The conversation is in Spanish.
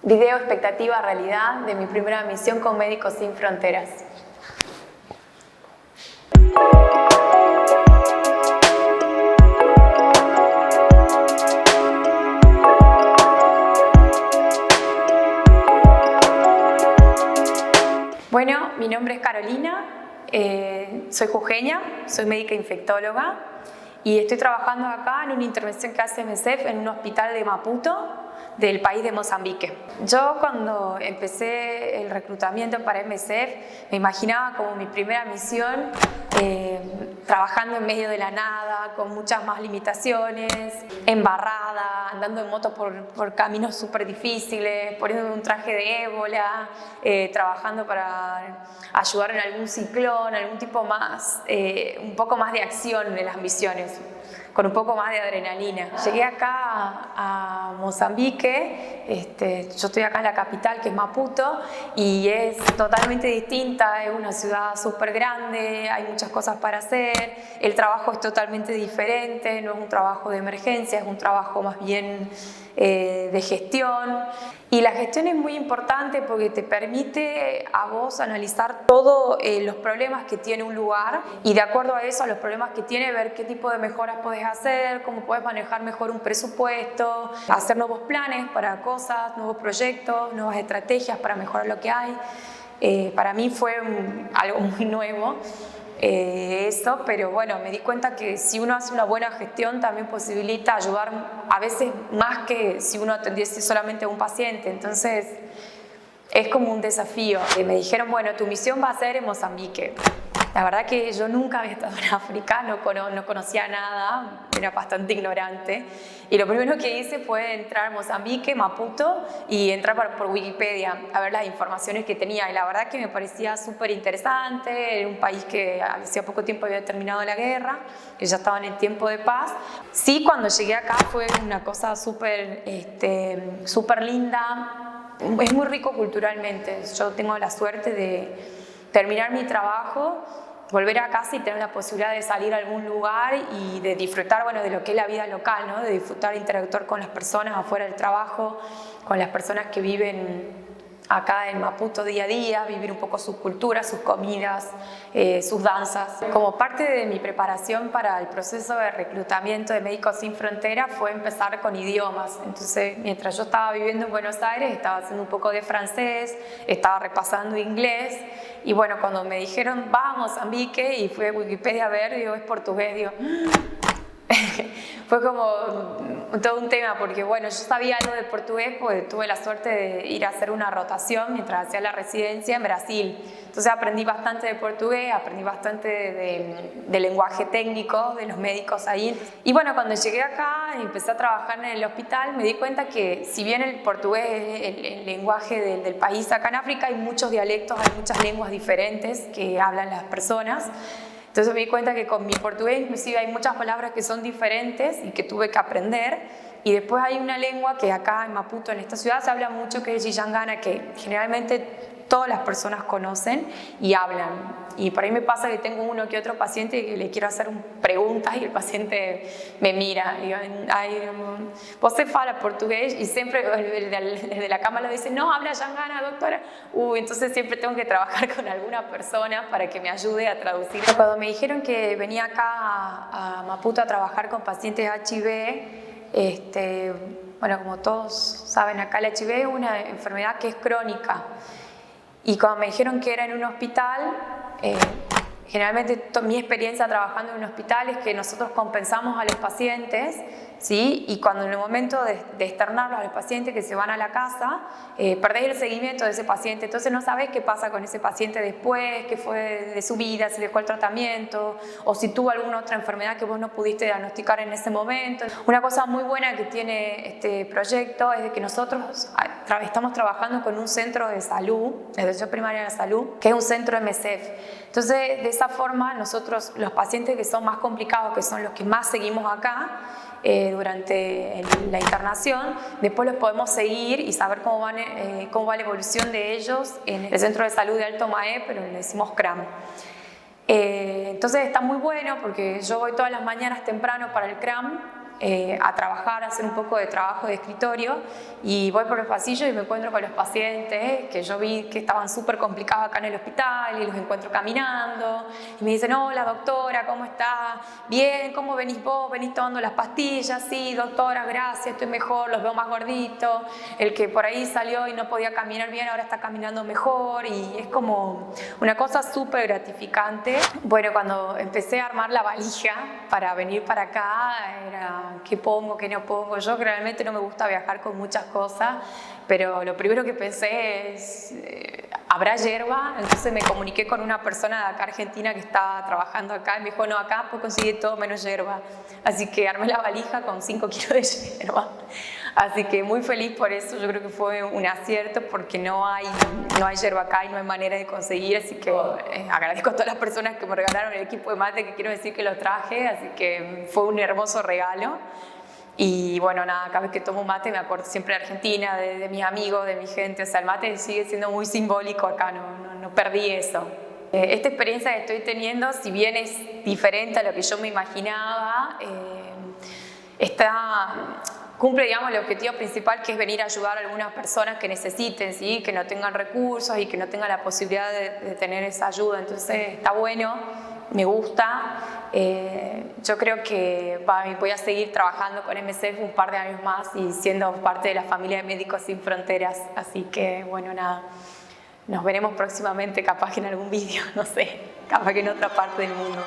Video expectativa realidad de mi primera misión con Médicos Sin Fronteras. Bueno, mi nombre es Carolina, soy jujeña, soy médica infectóloga y estoy trabajando acá en una intervención que hace MSF en un hospital de Maputo, del país de Mozambique. Yo cuando empecé el reclutamiento para MSF me imaginaba como mi primera misión trabajando en medio de la nada, con muchas más limitaciones, embarrada, andando en moto por caminos súper difíciles, poniéndome un traje de ébola, trabajando para ayudar en algún ciclón, algún tipo más, un poco más de acción en las misiones, con un poco más de adrenalina. Llegué acá a Mozambique, yo estoy acá en la capital que es Maputo y es totalmente distinta, es una ciudad súper grande, hay muchas cosas para hacer, el trabajo es totalmente diferente, no es un trabajo de emergencia, es un trabajo más bien de gestión. Y la gestión es muy importante porque te permite a vos analizar todos los problemas que tiene un lugar y de acuerdo a eso, a los problemas que tiene, ver qué tipo de mejoras podés hacer, cómo podés manejar mejor un presupuesto, hacer nuevos planes para cosas, nuevos proyectos, nuevas estrategias para mejorar lo que hay. Para mí fue algo muy nuevo. Eso, pero bueno, me di cuenta que si uno hace una buena gestión también posibilita ayudar a veces más que si uno atendiese solamente a un paciente, entonces es como un desafío. Me dijeron, bueno, tu misión va a ser en Mozambique. La verdad que yo nunca había estado en África, no conocía nada, era bastante ignorante. Y lo primero que hice fue entrar a Mozambique, Maputo, y entrar por Wikipedia a ver las informaciones que tenía. Y la verdad que me parecía súper interesante, era un país que hacía poco tiempo había terminado la guerra, que ya estaba en el tiempo de paz. Sí, cuando llegué acá fue una cosa súper linda, es muy rico culturalmente. Yo tengo la suerte de terminar mi trabajo, volver a casa y tener la posibilidad de salir a algún lugar y de disfrutar, bueno, de lo que es la vida local, ¿no? De disfrutar, interactuar con las personas afuera del trabajo, con las personas que viven acá en Maputo día a día, vivir un poco sus culturas, sus comidas, sus danzas. Como parte de mi preparación para el proceso de reclutamiento de Médicos Sin Fronteras fue empezar con idiomas. Entonces, mientras yo estaba viviendo en Buenos Aires, estaba haciendo un poco de francés, estaba repasando inglés. Y bueno, cuando me dijeron, vamos a Mozambique, y fui a Wikipedia a ver, digo, es portugués, digo, fue como todo un tema, porque bueno, yo sabía algo de portugués, porque tuve la suerte de ir a hacer una rotación mientras hacía la residencia en Brasil. Entonces aprendí bastante de portugués, aprendí bastante de lenguaje técnico de los médicos ahí. Y bueno, cuando llegué acá y empecé a trabajar en el hospital, me di cuenta que si bien el portugués es el lenguaje del país acá en África, hay muchos dialectos, hay muchas lenguas diferentes que hablan las personas. Entonces me di cuenta que con mi portugués inclusive hay muchas palabras que son diferentes y que tuve que aprender. Y después hay una lengua que acá en Maputo, en esta ciudad, se habla mucho, que es Yiyangana, que generalmente todas las personas conocen y hablan. Y por ahí me pasa que tengo uno que otro paciente que le quiero hacer preguntas y el paciente me mira y digo, ¿você fala portugués? Y siempre el de la cama lo dice, no, habla Yangana, doctora. Entonces siempre tengo que trabajar con alguna persona para que me ayude a traducir. Cuando me dijeron que venía acá a Maputo a trabajar con pacientes HIV, bueno, como todos saben acá, el HIV es una enfermedad que es crónica. Y cuando me dijeron que era en un hospital, generalmente mi experiencia trabajando en un hospital es que nosotros compensamos a los pacientes, ¿sí? Y cuando en el momento de externarlos a los pacientes que se van a la casa, perdés el seguimiento de ese paciente, entonces no sabés qué pasa con ese paciente después, qué fue de su vida, si dejó el tratamiento, o si tuvo alguna otra enfermedad que vos no pudiste diagnosticar en ese momento. Una cosa muy buena que tiene este proyecto es de que nosotros estamos trabajando con un centro de salud, de atención primaria de salud, que es un centro MSF. Entonces, de esa forma, nosotros, los pacientes que son más complicados, que son los que más seguimos acá, durante la internación, después los podemos seguir y saber cómo va la evolución de ellos en el Centro de Salud de Alto Maé, pero le decimos CRAM. Entonces está muy bueno porque yo voy todas las mañanas temprano para el CRAM, a trabajar, a hacer un poco de trabajo de escritorio, y voy por los pasillos y me encuentro con los pacientes que yo vi que estaban súper complicados acá en el hospital, y los encuentro caminando y me dicen: hola doctora, ¿cómo está? Bien, ¿cómo venís vos? ¿Venís tomando las pastillas? Sí, doctora, gracias, estoy mejor, los veo más gorditos. El que por ahí salió y no podía caminar bien ahora está caminando mejor, y es como una cosa súper gratificante. Bueno, cuando empecé a armar la valija para venir para acá, era qué pongo, qué no pongo. Yo realmente no me gusta viajar con muchas cosas, pero lo primero que pensé es, ¿habrá yerba? Entonces me comuniqué con una persona de acá Argentina que estaba trabajando acá y me dijo: no, acá puedo conseguir todo menos yerba. Así que armé la valija con 5 kilos de yerba. Así que muy feliz por eso. Yo creo que fue un acierto, porque no hay yerba acá y no hay manera de conseguir. Así que agradezco a todas las personas que me regalaron el equipo de mate, que quiero decir que lo traje. Así que fue un hermoso regalo. Y bueno, nada, cada vez que tomo mate me acuerdo siempre de Argentina, de mis amigos, de mi gente. O sea, el mate sigue siendo muy simbólico acá, no perdí eso. Esta experiencia que estoy teniendo, si bien es diferente a lo que yo me imaginaba, cumple, digamos, el objetivo principal, que es venir a ayudar a algunas personas que necesiten, ¿sí? Que no tengan recursos y que no tengan la posibilidad de tener esa ayuda. Entonces está bueno, me gusta. Yo creo que voy a seguir trabajando con MSF un par de años más y siendo parte de la familia de Médicos Sin Fronteras. Así que bueno, nada, nos veremos próximamente, capaz que en algún vídeo, no sé, capaz que en otra parte del mundo.